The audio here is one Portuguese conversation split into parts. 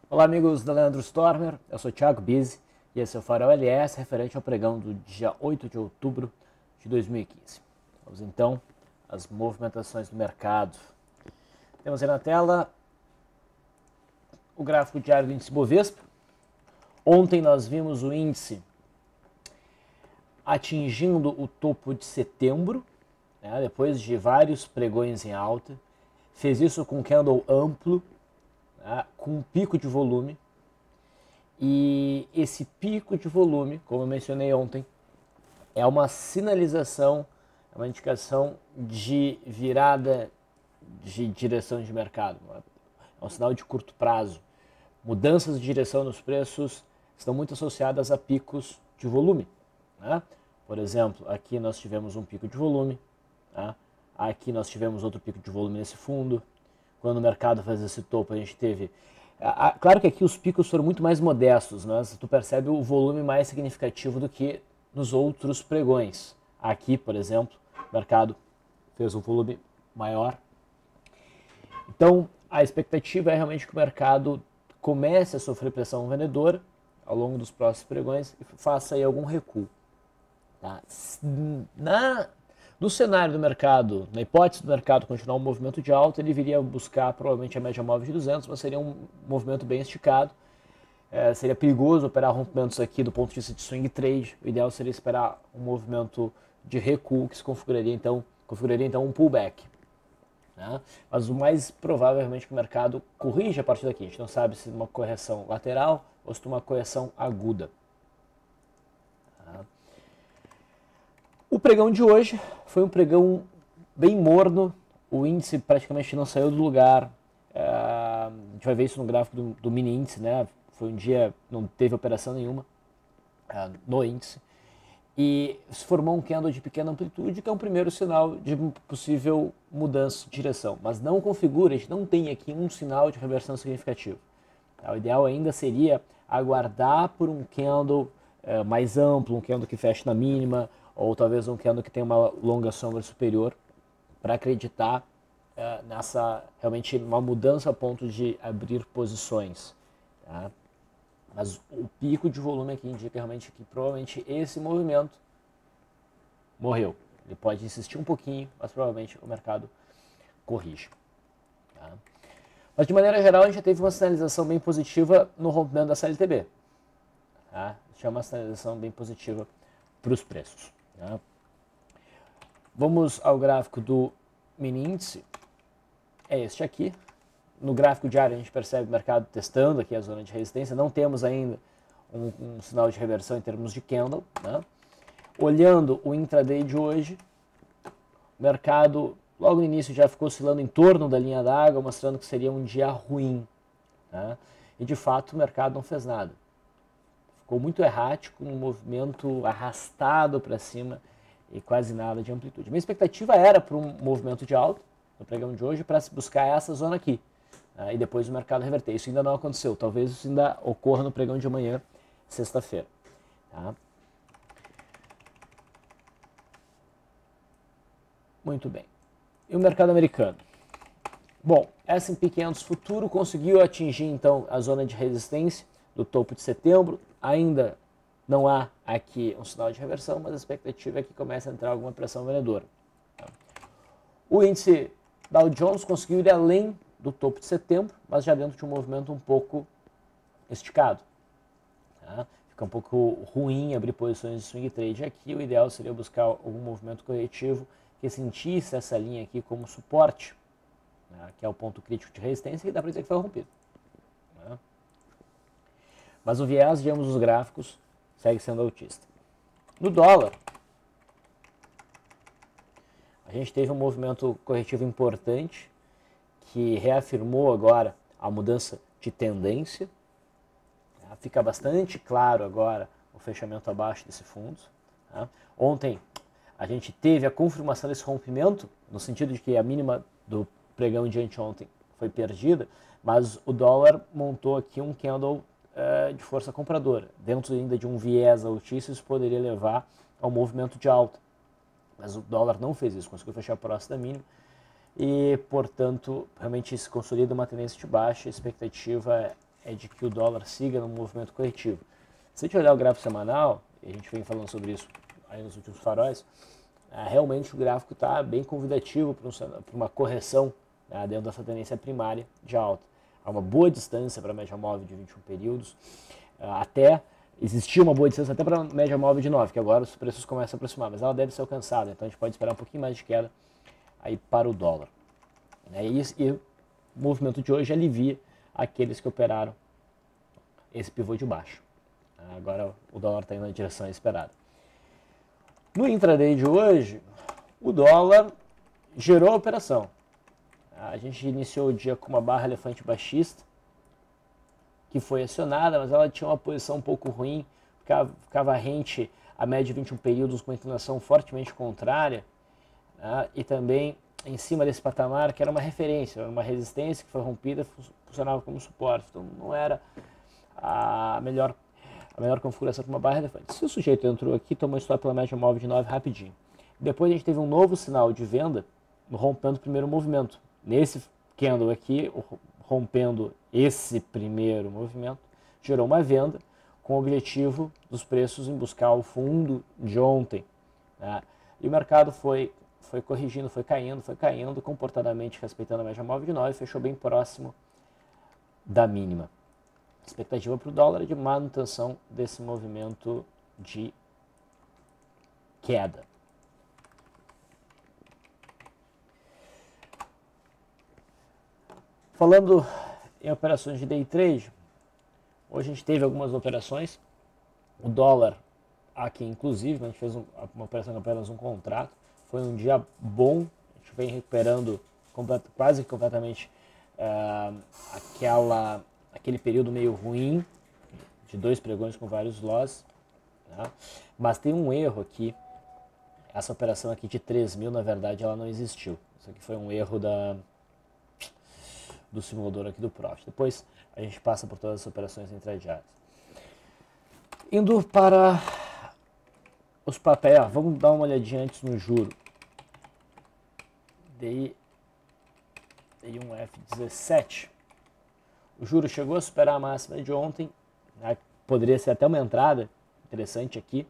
Olá, amigos da Leandro Stormer, eu sou Thiago Bizzi e esse é o Farol LS referente ao pregão do dia 8 de outubro de 2015. Vamos então às movimentações do mercado. Temos aí na tela o gráfico diário do índice Bovespa. Ontem nós vimos o índice atingindo o topo de setembro, depois de vários pregões em alta. Fez isso com um candle amplo, com um pico de volume, e esse pico de volume, como eu mencionei ontem, é uma sinalização, é uma indicação de virada de direção de mercado, é um sinal de curto prazo. Mudanças de direção nos preços estão muito associadas a picos de volume. Por exemplo, aqui nós tivemos um pico de volume, aqui nós tivemos outro pico de volume nesse fundo. Quando o mercado fez esse topo, a gente teve... Claro que aqui os picos foram muito mais modestos, mas tu percebe o volume mais significativo do que nos outros pregões. Aqui, por exemplo, o mercado fez um volume maior. Então, a expectativa é realmente que o mercado comece a sofrer pressão vendedora ao longo dos próximos pregões e faça aí algum recuo. No cenário do mercado, na hipótese do mercado continuar um movimento de alta, ele viria buscar provavelmente a média móvel de 200, mas seria um movimento bem esticado. Seria perigoso operar rompimentos aqui do ponto de vista de swing trade. O ideal seria esperar um movimento de recuo que se configuraria então um pullback. Mas o mais provável é realmente que o mercado corrija a partir daqui. A gente não sabe se uma correção lateral ou se uma correção aguda. O pregão de hoje foi um pregão bem morno, o índice praticamente não saiu do lugar. A gente vai ver isso no gráfico do mini índice, Foi um dia, não teve operação nenhuma no índice. E se formou um candle de pequena amplitude, que é um primeiro sinal de possível mudança de direção. Mas não configura, a gente não tem aqui um sinal de reversão significativo. O ideal ainda seria aguardar por um candle mais amplo, um candle que feche na mínima, ou talvez um candle que tenha uma longa sombra superior, para acreditar nessa realmente uma mudança a ponto de abrir posições. Mas o pico de volume aqui indica realmente que provavelmente esse movimento morreu. Ele pode insistir um pouquinho, mas provavelmente o mercado corrige. Mas de maneira geral a gente já teve uma sinalização bem positiva no rompimento da CLTB. Tinha uma sinalização bem positiva para os preços. Vamos ao gráfico do mini índice. É este aqui. No gráfico diário a gente percebe o mercado testando aqui a zona de resistência. Não temos ainda um sinal de reversão em termos de candle. Olhando o intraday de hoje, o mercado logo no início já ficou oscilando em torno da linha d'água, mostrando que seria um dia ruim. E de fato o mercado não fez nada. Ficou muito errático, um movimento arrastado para cima e quase nada de amplitude. Minha expectativa era para um movimento de alta no pregão de hoje para se buscar essa zona aqui. E depois o mercado reverter. Isso ainda não aconteceu. Talvez isso ainda ocorra no pregão de amanhã, sexta-feira. Muito bem. E o mercado americano? Bom, S&P 500 futuro conseguiu atingir então a zona de resistência do topo de setembro. Ainda não há aqui um sinal de reversão, mas a expectativa é que comece a entrar alguma pressão vendedora. O índice Dow Jones conseguiu ir além do topo de setembro, mas já dentro de um movimento um pouco esticado. Fica um pouco ruim abrir posições de swing trade aqui. O ideal seria buscar algum movimento corretivo que sentisse essa linha aqui como suporte, que é o ponto crítico de resistência, e dá para dizer que foi rompido. Mas o viés de ambos os gráficos segue sendo altista. No dólar, a gente teve um movimento corretivo importante que reafirmou agora a mudança de tendência. Fica bastante claro agora o fechamento abaixo desse fundo. Ontem a gente teve a confirmação desse rompimento, no sentido de que a mínima do pregão de anteontem foi perdida, mas o dólar montou aqui um candle de força compradora. Dentro ainda de um viés altíssimo, isso poderia levar ao movimento de alta. Mas o dólar não fez isso, conseguiu fechar próximo da mínima e, portanto, realmente se consolida uma tendência de baixa. A expectativa é de que o dólar siga no movimento corretivo. Se a gente olhar o gráfico semanal, e a gente vem falando sobre isso aí nos últimos faróis, realmente o gráfico está bem convidativo para uma correção, né, dentro dessa tendência primária de alta. Há uma boa distância para a média móvel de 21 períodos, até existia uma boa distância até para a média móvel de 9, que agora os preços começam a aproximar, mas ela deve ser alcançada, então a gente pode esperar um pouquinho mais de queda aí para o dólar. E o movimento de hoje alivia aqueles que operaram esse pivô de baixo. Agora o dólar está indo na direção esperada. No intraday de hoje, o dólar gerou a operação. A gente iniciou o dia com uma barra elefante baixista, que foi acionada, mas ela tinha uma posição um pouco ruim, ficava rente a média de 21 períodos com uma inclinação fortemente contrária, né, e também em cima desse patamar, que era uma referência, era uma resistência que foi rompida, funcionava como suporte. Então não era a melhor configuração para uma barra elefante. Se o sujeito entrou aqui, tomou stop pela média móvel de 9 rapidinho. Depois a gente teve um novo sinal de venda rompendo o primeiro movimento. Nesse candle aqui, rompendo esse primeiro movimento, gerou uma venda com o objetivo dos preços em buscar o fundo de ontem, né? E o mercado foi corrigindo, foi caindo, comportadamente respeitando a média móvel de 9, fechou bem próximo da mínima. A expectativa para o dólar é de manutenção desse movimento de queda. Falando em operações de day trade, hoje a gente teve algumas operações. O dólar aqui, inclusive, a gente fez uma operação com apenas um contrato. Foi um dia bom, a gente vem recuperando quase completamente aquele período meio ruim, de 2 pregões com vários loss, né? Mas tem um erro aqui, essa operação aqui de 3 mil, na verdade, ela não existiu. Isso aqui foi um erro do simulador aqui do Profit. Depois a gente passa por todas as operações intradiárias. Indo para os papéis, vamos dar uma olhadinha antes no juro. DI 1F17. O juro chegou a superar a máxima de ontem, né? Poderia ser até uma entrada interessante aqui,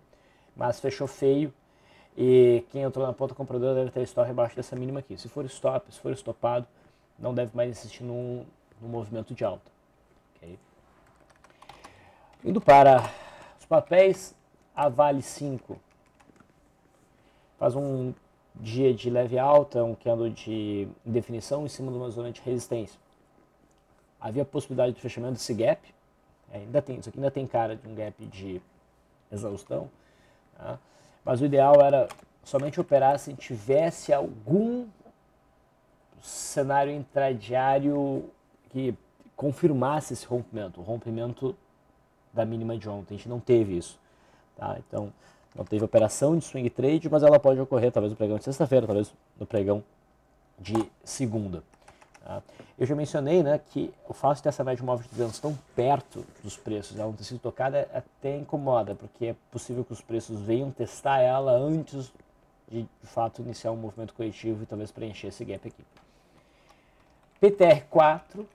mas fechou feio. E quem entrou na ponta compradora deve ter stop abaixo dessa mínima aqui. Se for estopado, não deve mais insistir num movimento de alta. Okay? Indo para os papéis, a Vale 5 faz um dia de leve alta, um candle de indefinição em cima de uma zona de resistência. Havia possibilidade de fechamento desse gap, isso aqui ainda tem cara de um gap de exaustão, tá? Mas o ideal era somente operar se tivesse algum cenário intradiário que confirmasse esse rompimento, o rompimento da mínima de ontem. A gente não teve isso, tá? Então não teve operação de swing trade, mas ela pode ocorrer talvez no pregão de sexta-feira, talvez no pregão de segunda. Tá? Eu já mencionei, né, que o fato de ter essa média móvel de 200 tão perto dos preços, ela não ter sido tocada, até incomoda, porque é possível que os preços venham testar ela antes de fato iniciar um movimento corretivo e talvez preencher esse gap aqui. PTR4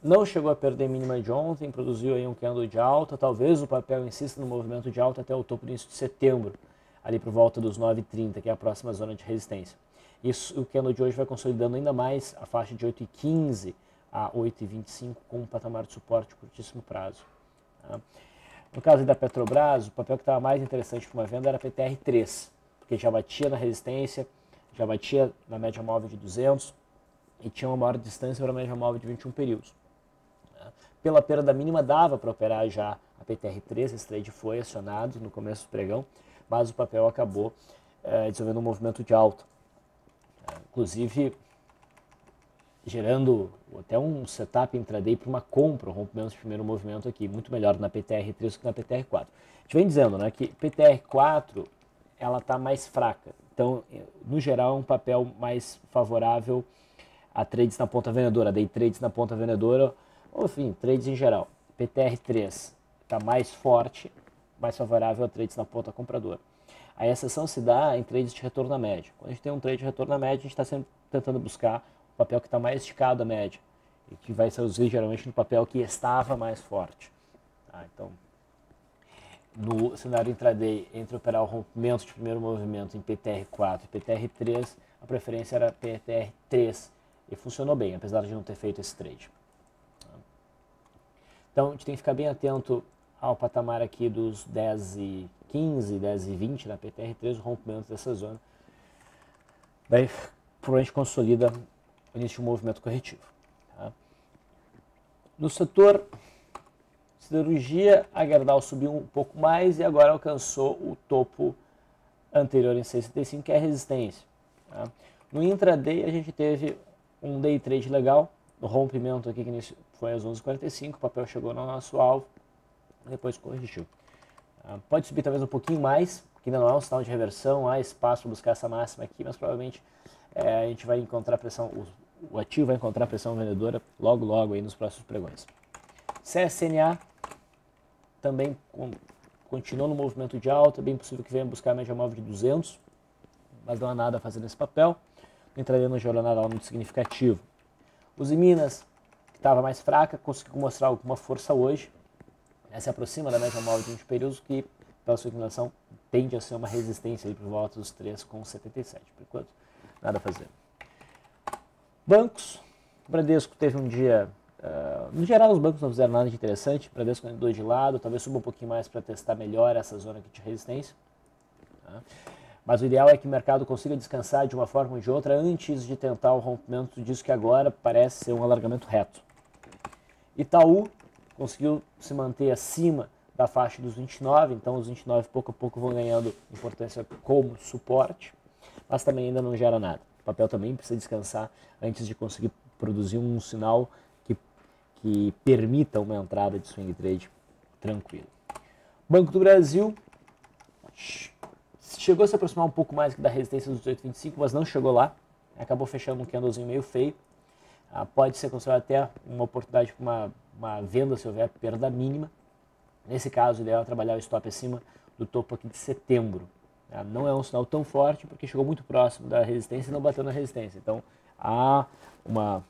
não chegou a perder mínima de ontem, produziu aí um candle de alta, talvez o papel insista no movimento de alta até o topo do início de setembro, ali por volta dos 9,30, que é a próxima zona de resistência. Isso, o candle de hoje vai consolidando ainda mais a faixa de 8,15 a 8,25 com um patamar de suporte de curtíssimo prazo. Tá? No caso da Petrobras, o papel que estava mais interessante para uma venda era a PTR3, porque já batia na resistência, já batia na média móvel de 200 e tinha uma maior distância para a média móvel de 21 períodos. Pela perda mínima dava para operar já a PTR3, esse trade foi acionado no começo do pregão, mas o papel acabou desenvolvendo um movimento de alta. Inclusive gerando até um setup intraday para uma compra, um rompimento de primeiro movimento aqui, muito melhor na PTR3 do que na PTR4. A gente vem dizendo, né, que PTR4 ela está mais fraca, então no geral é um papel mais favorável a trades na ponta vendedora, day trades na ponta vendedora, ou enfim, trades em geral. PTR3 está mais forte, mais favorável a trades na ponta compradora. A exceção se dá em trades de retorno à média. Quando a gente tem um trade de retorno à média, a gente está sempre tentando buscar o papel que está mais esticado à média. e que vai ser usado geralmente no papel que estava mais forte. Tá? Então, no cenário intraday, entre operar o rompimento de primeiro movimento em PTR4 e PTR3, a preferência era PTR3 e funcionou bem, apesar de não ter feito esse trade. Então, a gente tem que ficar bem atento ao patamar aqui dos 10,15, 10,20 na PTR3, o rompimento dessa zona. Daí, provavelmente consolida o início de um movimento corretivo. Tá? No setor siderurgia, a Gerdau subiu um pouco mais e agora alcançou o topo anterior em 6,75, que é a resistência. Tá? No intraday, a gente teve um day trade legal, o rompimento aqui que foi às 11h45, o papel chegou no nosso alvo, depois corrigiu. Pode subir talvez um pouquinho mais, porque ainda não é um sinal de reversão, há espaço para buscar essa máxima aqui, mas provavelmente a gente vai encontrar pressão, o ativo vai encontrar pressão vendedora logo aí nos próximos pregões. CSNA também continua no movimento de alta, é bem possível que venha buscar a média móvel de 200, mas não há nada a fazer nesse papel, não entraria no gerou nada muito significativo. Os Minas, que estava mais fraca, conseguiu mostrar alguma força hoje, se aproxima da média móvel de 20 períodos, que pela sua inclinação tende a ser uma resistência ali por volta dos 3,77. Por enquanto, nada a fazer. Bancos, o Bradesco teve um dia, no geral os bancos não fizeram nada de interessante, o Bradesco andou de lado, talvez suba um pouquinho mais para testar melhor essa zona aqui de resistência. Tá? Mas o ideal é que o mercado consiga descansar de uma forma ou de outra antes de tentar o rompimento disso que agora parece ser um alargamento reto. Itaú conseguiu se manter acima da faixa dos 29, então os 29 pouco a pouco vão ganhando importância como suporte, mas também ainda não gera nada. O papel também precisa descansar antes de conseguir produzir um sinal que permita uma entrada de swing trade tranquilo. Banco do Brasil chegou a se aproximar um pouco mais da resistência dos 18,25, mas não chegou lá, acabou fechando um candlezinho meio feio. Pode ser considerado até uma oportunidade para uma venda se houver perda mínima. Nesse caso, o ideal é trabalhar o stop acima do topo aqui de setembro. Não é um sinal tão forte porque chegou muito próximo da resistência e não bateu na resistência. Então, há uma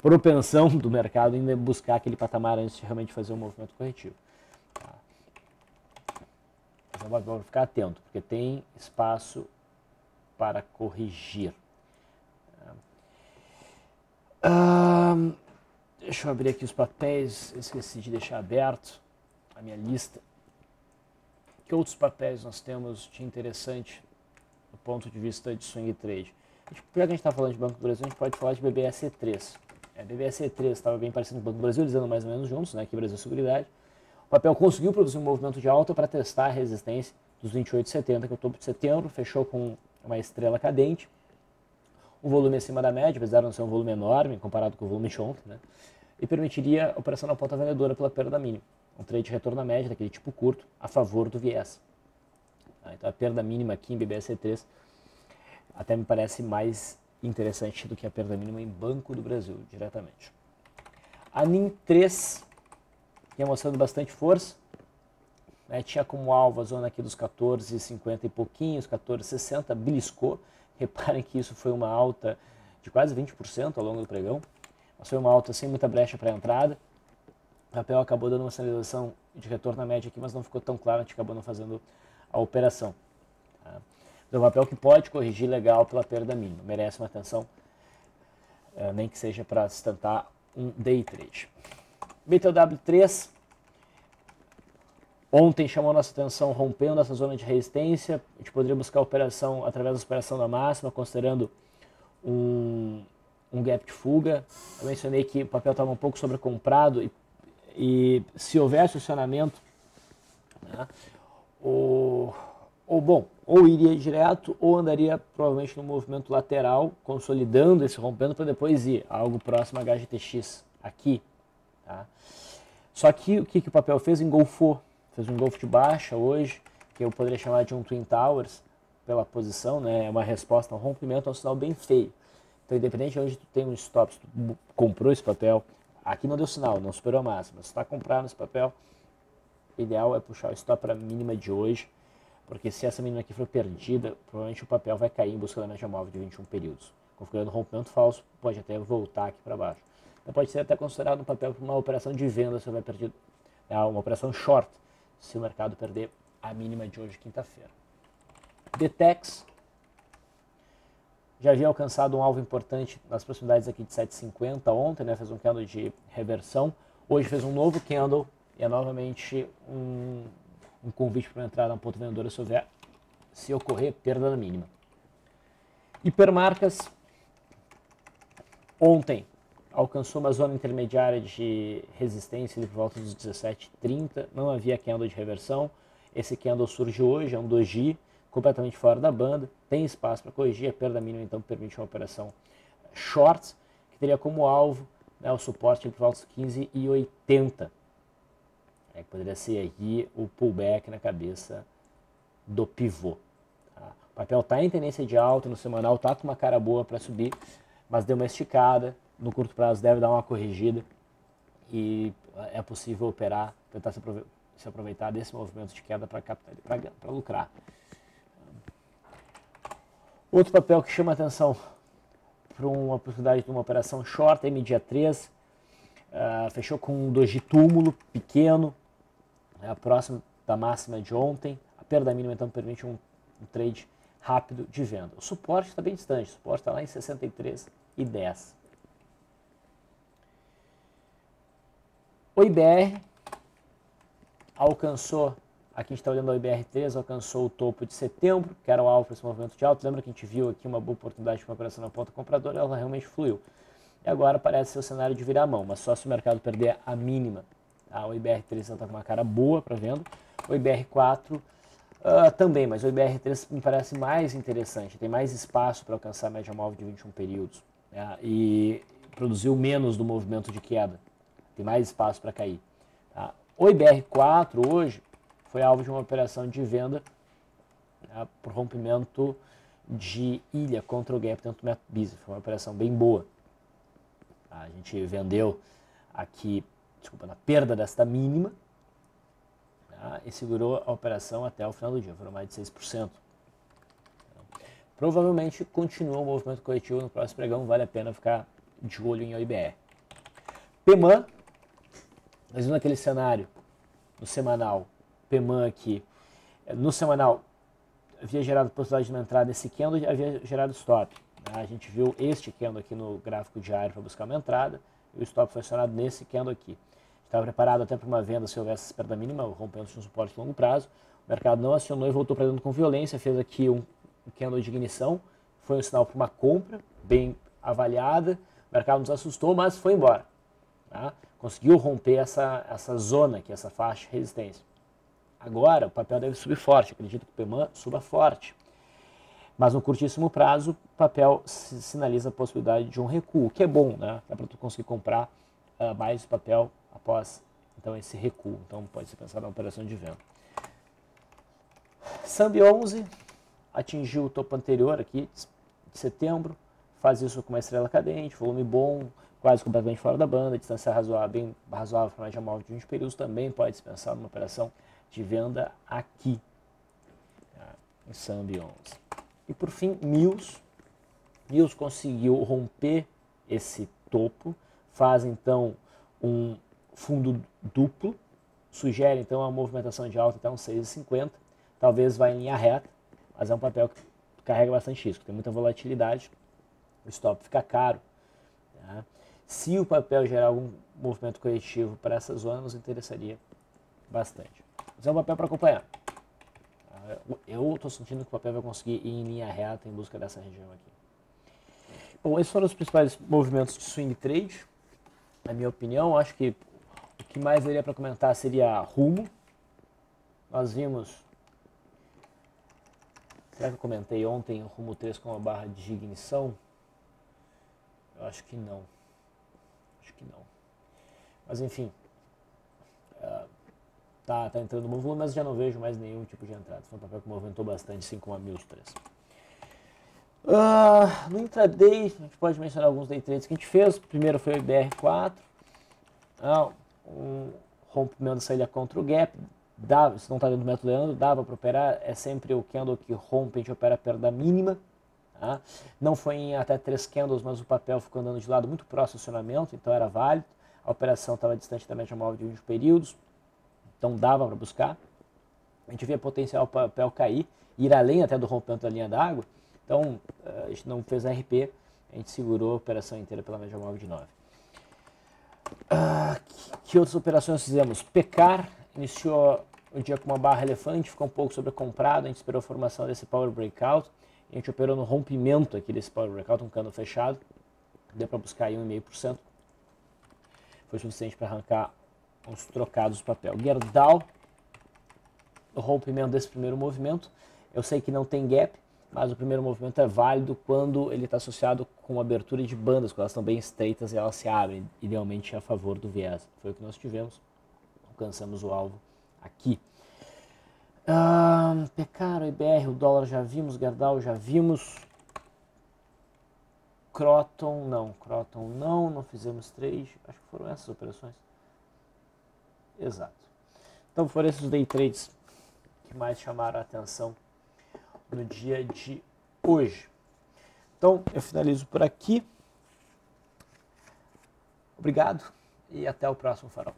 propensão do mercado em buscar aquele patamar antes de realmente fazer um movimento corretivo. Mas vamos ficar atento, porque tem espaço para corrigir. Deixa eu abrir aqui os papéis, esqueci de deixar aberto a minha lista. Que outros papéis nós temos de interessante do ponto de vista de swing trade? Já que a gente está falando de Banco do Brasil, a gente pode falar de BBSE3. BBSE3 estava bem parecido com o Banco do Brasil, eles andam mais ou menos juntos, né? Aqui Brasil Seguridade. O papel conseguiu produzir um movimento de alta para testar a resistência dos 28,70, que é o topo de setembro, fechou com uma estrela cadente. Um volume acima da média, apesar de não ser um volume enorme comparado com o volume de ontem, né? E permitiria a operação na ponta vendedora pela perda mínima. Um trade de retorno à média, daquele tipo curto, a favor do viés. Então a perda mínima aqui em BBSE3 até me parece mais interessante do que a perda mínima em Banco do Brasil, diretamente. A NIM3, que é mostrando bastante força, né? Tinha como alvo a zona aqui dos 14,50 e pouquinhos, 14,60, beliscou. Reparem que isso foi uma alta de quase 20% ao longo do pregão, mas foi uma alta sem muita brecha para a entrada. O papel acabou dando uma sinalização de retorno à média aqui, mas não ficou tão claro, a gente acabou não fazendo a operação. Tá? Então, o papel que pode corrigir legal pela perda mínima, merece uma atenção, nem que seja para sustentar um day trade. BTW3, ontem chamou nossa atenção rompendo essa zona de resistência, a gente poderia buscar a operação através da superação da máxima, considerando um gap de fuga. Eu mencionei que o papel estava um pouco sobrecomprado e se houvesse acionamento, né, ou iria direto ou andaria provavelmente no movimento lateral, consolidando esse rompendo para depois ir a algo próximo a HGTX aqui. Tá? Só que o que o papel fez? Engolfou. Fez um engolfo de baixa hoje, que eu poderia chamar de um Twin Towers pela posição, né? É uma resposta ao rompimento, é um sinal bem feio. Então, independente de onde tu tem um stop, se tu comprou esse papel, aqui não deu sinal, não superou a máxima. Se tu está comprando esse papel, o ideal é puxar o stop para a mínima de hoje, porque se essa mínima aqui for perdida, provavelmente o papel vai cair em busca da média móvel de 21 períodos. Configurando rompimento falso, pode até voltar aqui para baixo. Então pode ser até considerado um papel para uma operação de venda se houver perdido, uma operação short, se o mercado perder a mínima de hoje, quinta-feira. DTEX já havia alcançado um alvo importante nas proximidades aqui de 7,50 ontem, né? Fez um candle de reversão. Hoje fez um novo candle e é novamente um convite para entrar na ponta vendedora se ocorrer perda na mínima. Hipermarcas ontem alcançou uma zona intermediária de resistência ali por volta dos 17,30, não havia candle de reversão. Esse candle surge hoje, é um doji, completamente fora da banda, tem espaço para corrigir, a perda mínima então permite uma operação short, que teria como alvo, né, o suporte por volta dos 15,80. Que poderia ser aqui o pullback na cabeça do pivô. Tá? O papel está em tendência de alta, no semanal está com uma cara boa para subir, mas deu uma esticada, no curto prazo deve dar uma corrigida e é possível operar, tentar se aproveitar desse movimento de queda para lucrar. Outro papel que chama atenção para uma possibilidade de uma operação short, MDA3, fechou com um doji túmulo pequeno, próximo da máxima de ontem. A perda mínima então permite um trade rápido de venda. O suporte está bem distante, o suporte está lá em 63,10. O IBR alcançou, aqui a gente está olhando o IBR3, alcançou o topo de setembro, que era o alvo para esse movimento de alta. Lembra que a gente viu aqui uma boa oportunidade de uma operação na ponta compradora, ela realmente fluiu. E agora parece ser o cenário de virar a mão, mas só se o mercado perder a mínima. O IBR3 está com uma cara boa para venda, o IBR4 também, mas o IBR3 me parece mais interessante, tem mais espaço para alcançar a média móvel de 21 períodos, né, e produziu menos do movimento de queda, tem mais espaço para cair. Tá? O IBR4 hoje foi alvo de uma operação de venda, né, por rompimento de ilha contra o gap dentro do método BISA, foi uma operação bem boa. Tá? A gente vendeu aqui, na perda desta mínima, tá? E segurou a operação até o final do dia, foram mais de 6%. Provavelmente continua o movimento corretivo no próximo pregão, vale a pena ficar de olho em OIBR. PEMAN, nós vimos aquele cenário no semanal, PEMAN aqui, no semanal havia gerado possibilidade de uma entrada nesse candle e havia gerado stop. A gente viu este candle aqui no gráfico diário para buscar uma entrada, e o stop foi acionado nesse candle aqui. Estava preparado até para uma venda se houvesse perda mínima, rompendo um suporte de longo prazo. O mercado não acionou e voltou para dentro com violência, fez aqui um candle de ignição, foi um sinal para uma compra bem avaliada, o mercado nos assustou, mas foi embora. Tá? Conseguiu romper essa zona aqui, essa faixa de resistência. Agora o papel deve subir forte, acredito que o PEMAN suba forte. Mas no curtíssimo prazo, o papel sinaliza a possibilidade de um recuo, que é bom, né? Dá para tu conseguir comprar mais papel após então, esse recuo. Então pode ser pensado na operação de venda. SAMB 11 atingiu o topo anterior aqui de setembro, faz isso com uma estrela cadente, volume bom, quase completamente fora da banda, distância razoável, bem razoável para média móvel de 20 períodos, também pode se pensar numa operação de venda aqui, tá? Em SAMB 11. E por fim, Mills conseguiu romper esse topo, faz então um fundo duplo, sugere então uma movimentação de alta até uns 6,50, talvez vá em linha reta, mas é um papel que carrega bastante risco, tem muita volatilidade, o stop fica caro. Tá? Se o papel gerar algum movimento corretivo para essa zona, nos interessaria bastante. Mas é um papel para acompanhar. Eu estou sentindo que o papel vai conseguir ir em linha reta em busca dessa região aqui. Bom, esses foram os principais movimentos de swing trade. Na minha opinião, acho que o que mais daria para comentar seria rumo. Nós vimos, será que eu comentei ontem o rumo 3 com uma barra de ignição? Eu acho que não. Mas enfim, tá entrando no volume, mas já não vejo mais nenhum tipo de entrada. Foi um papel que movimentou bastante, assim como a Mills 3. No intraday, a gente pode mencionar alguns day trades que a gente fez. O primeiro foi o IBR4, um rompimento da saída contra o gap. Se não está dentro do método Leandro, dava para operar. É sempre o candle que rompe, a gente opera perto da mínima. Tá? Não foi em até 3 candles, mas o papel ficou andando de lado muito próximo ao acionamento, então era válido. A operação estava distante da média móvel de 20 períodos, então dava para buscar. A gente via potencial o papel cair, ir além até do rompimento da linha d'água. Então, a gente não fez RP, a gente segurou a operação inteira pela média móvel de 9. Que outras operações fizemos? Pecar iniciou o dia com uma barra elefante, ficou um pouco sobrecomprado, a gente esperou a formação desse Power Breakout, a gente operou no rompimento aqui desse Power Breakout, um cano fechado, deu para buscar aí 1,5%, foi suficiente para arrancar uns trocados do papel. Gerdau, o rompimento desse primeiro movimento, eu sei que não tem gap, mas o primeiro movimento é válido quando ele está associado com abertura de bandas, quando elas estão bem estreitas e elas se abrem, idealmente a favor do viés. Foi o que nós tivemos, alcançamos o alvo aqui. Pecaro, IBR, o dólar já vimos, Gerdau já vimos, Croton não fizemos trade, acho que foram essas operações. Exato. Então foram esses day trades que mais chamaram a atenção no dia de hoje. Então eu finalizo por aqui. Obrigado e até o próximo Farol.